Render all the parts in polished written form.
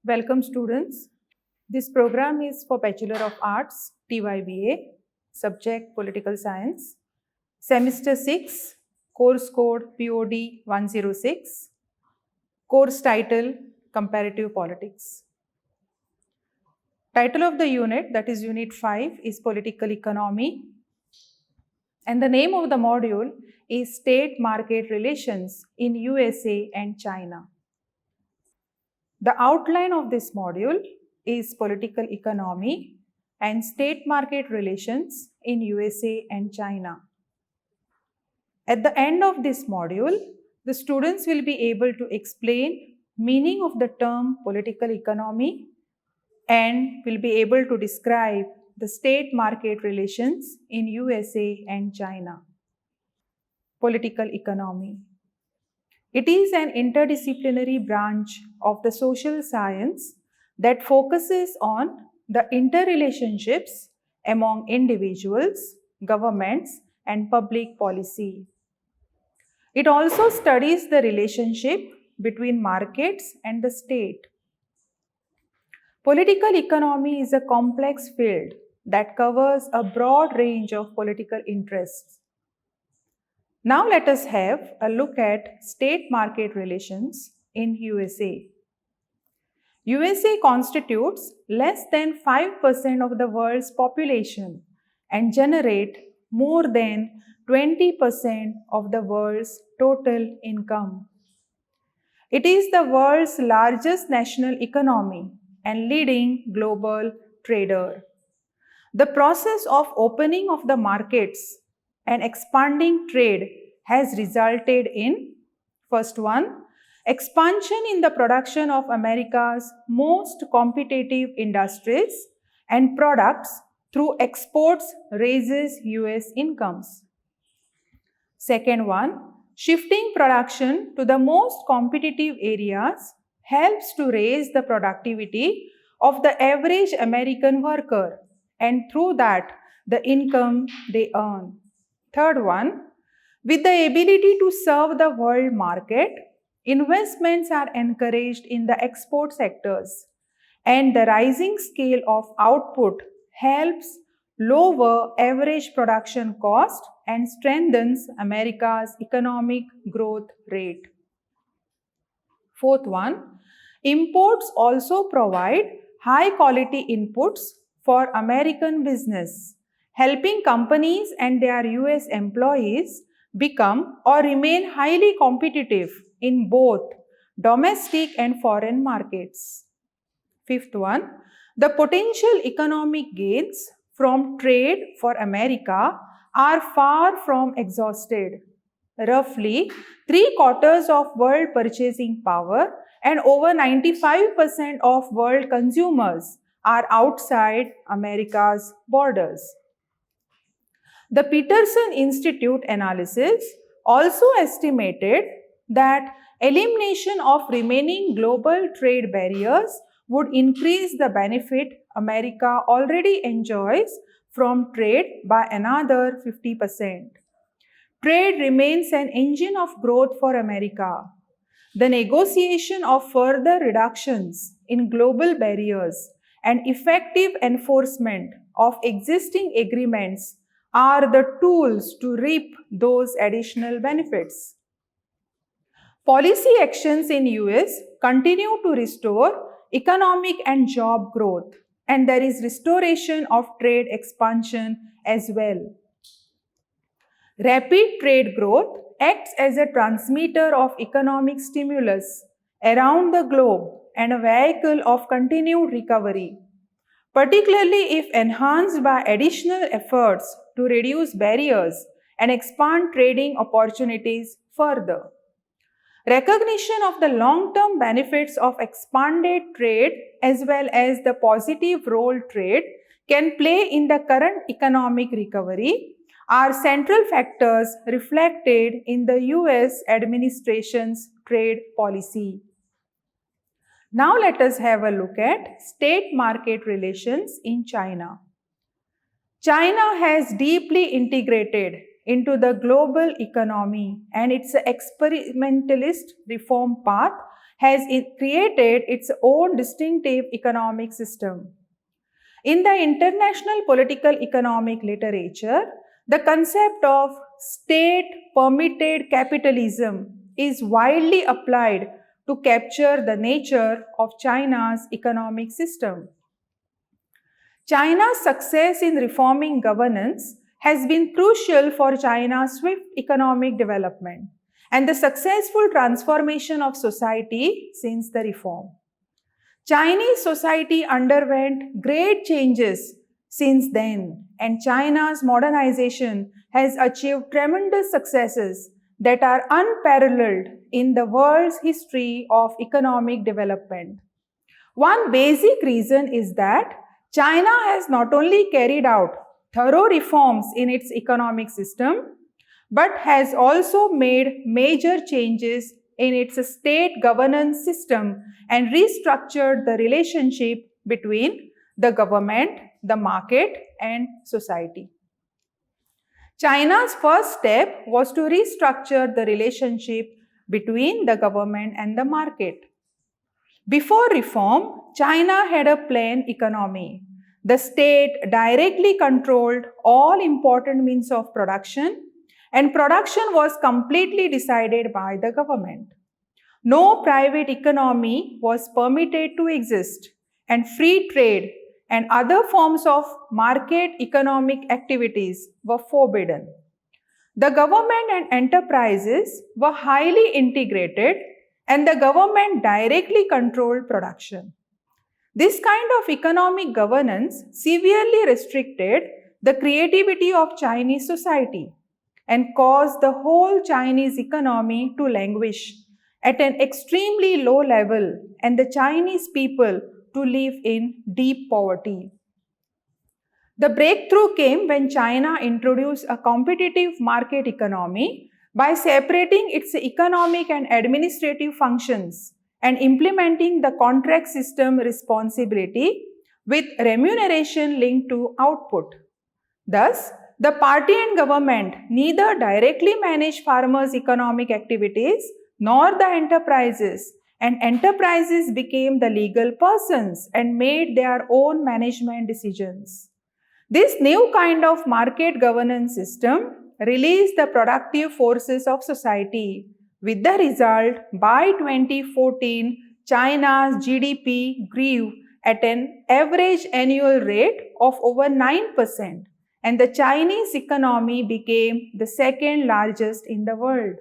Welcome students. This program is for Bachelor of Arts, TYBA, subject Political Science, Semester 6, course code POD 106, course title Comparative Politics. Title of the unit, that is Unit 5, is Political Economy, and the name of the module is State-Market Relations in USA and China. The outline of this module is political economy and state market relations in USA and China. At the end of this module, the students will be able to explain meaning of the term political economy and will be able to describe the state market relations in USA and China. Political economy. It is an interdisciplinary branch of the social science that focuses on the interrelationships among individuals, governments, and public policy. It also studies the relationship between markets and the state. Political economy is a complex field that covers a broad range of political interests. Now let us have a look at state market relations in USA. USA constitutes less than 5% of the world's population and generate more than 20% of the world's total income. It is the world's largest national economy and leading global trader. The process of opening of the markets and expanding trade has resulted in, first one, expansion in the production of America's most competitive industries and products through exports raises US incomes. Second one, shifting production to the most competitive areas helps to raise the productivity of the average American worker and through that the income they earn. Third one, with the ability to serve the world market, investments are encouraged in the export sectors and the rising scale of output helps lower average production cost and strengthens America's economic growth rate. Fourth one, imports also provide high quality inputs for American business, helping companies and their US employees become or remain highly competitive in both domestic and foreign markets. Fifth one, the potential economic gains from trade for America are far from exhausted. Roughly 3/4 of world purchasing power and over 95% of world consumers are outside America's borders. The Peterson Institute analysis also estimated that elimination of remaining global trade barriers would increase the benefit America already enjoys from trade by another 50%. Trade remains an engine of growth for America. The negotiation of further reductions in global barriers and effective enforcement of existing agreements are the tools to reap those additional benefits. Policy actions in US continue to restore economic and job growth, and there is restoration of trade expansion as well. Rapid trade growth acts as a transmitter of economic stimulus around the globe and a vehicle of continued recovery, particularly if enhanced by additional efforts to reduce barriers and expand trading opportunities further. Recognition of the long-term benefits of expanded trade as well as the positive role trade can play in the current economic recovery are central factors reflected in the US administration's trade policy. Now let us have a look at state market relations in China. China has deeply integrated into the global economy and its experimentalist reform path has created its own distinctive economic system. In the international political economic literature, the concept of state-permitted capitalism is widely applied to capture the nature of China's economic system. China's success in reforming governance has been crucial for China's swift economic development and the successful transformation of society since the reform. Chinese society underwent great changes since then, and China's modernization has achieved tremendous successes that are unparalleled in the world's history of economic development. One basic reason is that China has not only carried out thorough reforms in its economic system, but has also made major changes in its state governance system and restructured the relationship between the government, the market, and society. China's first step was to restructure the relationship between the government and the market. Before reform, China had a plain economy. The state directly controlled all important means of production, and production was completely decided by the government. No private economy was permitted to exist, and free trade and other forms of market economic activities were forbidden. The government and enterprises were highly integrated, and the government directly controlled production. This kind of economic governance severely restricted the creativity of Chinese society and caused the whole Chinese economy to languish at an extremely low level and the Chinese people to live in deep poverty. The breakthrough came when China introduced a competitive market economy by separating its economic and administrative functions and implementing the contract system responsibility with remuneration linked to output. Thus, the party and government neither directly manage farmers' economic activities nor the enterprises, and enterprises became the legal persons and made their own management decisions. This new kind of market governance system released the productive forces of society, with the result, by 2014, China's GDP grew at an average annual rate of over 9%, and the Chinese economy became the second largest in the world.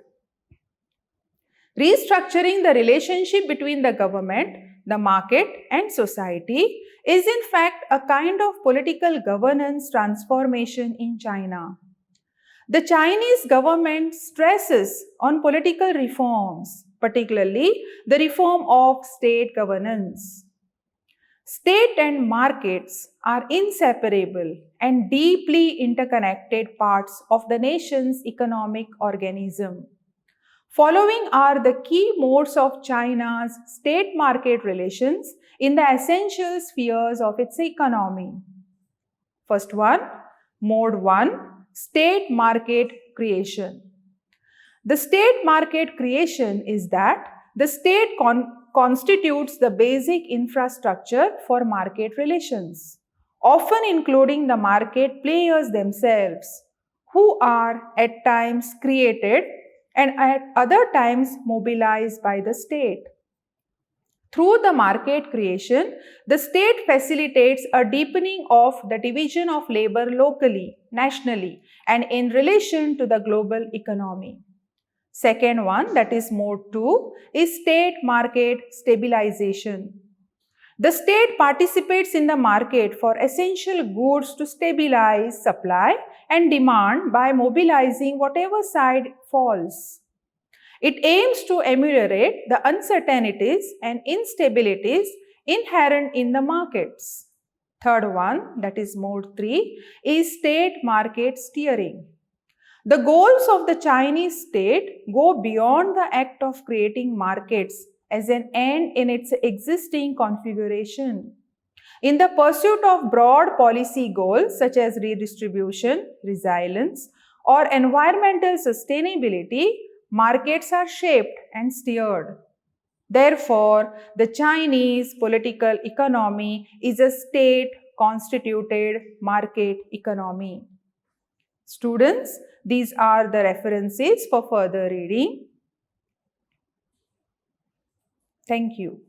Restructuring the relationship between the government, the market, and society is in fact a kind of political governance transformation in China. The Chinese government stresses on political reforms, particularly the reform of state governance. State and markets are inseparable and deeply interconnected parts of the nation's economic organism. Following are the key modes of China's state-market relations in the essential spheres of its economy. First one, Mode 1, State Market Creation. The state market creation is that the state constitutes the basic infrastructure for market relations, often including the market players themselves, who are at times created and at other times mobilized by the state. Through the market creation, the state facilitates a deepening of the division of labor locally, nationally, and in relation to the global economy. Second one, that is Mode 2, is state market stabilization. The state participates in the market for essential goods to stabilize supply and demand by mobilizing whatever side falls. It aims to ameliorate the uncertainties and instabilities inherent in the markets. Third one, that is Mode 3, is state market steering. The goals of the Chinese state go beyond the act of creating markets as an end in its existing configuration. In the pursuit of broad policy goals such as redistribution, resilience, or environmental sustainability, markets are shaped and steered. Therefore, the Chinese political economy is a state-constituted market economy. Students, these are the references for further reading. Thank you.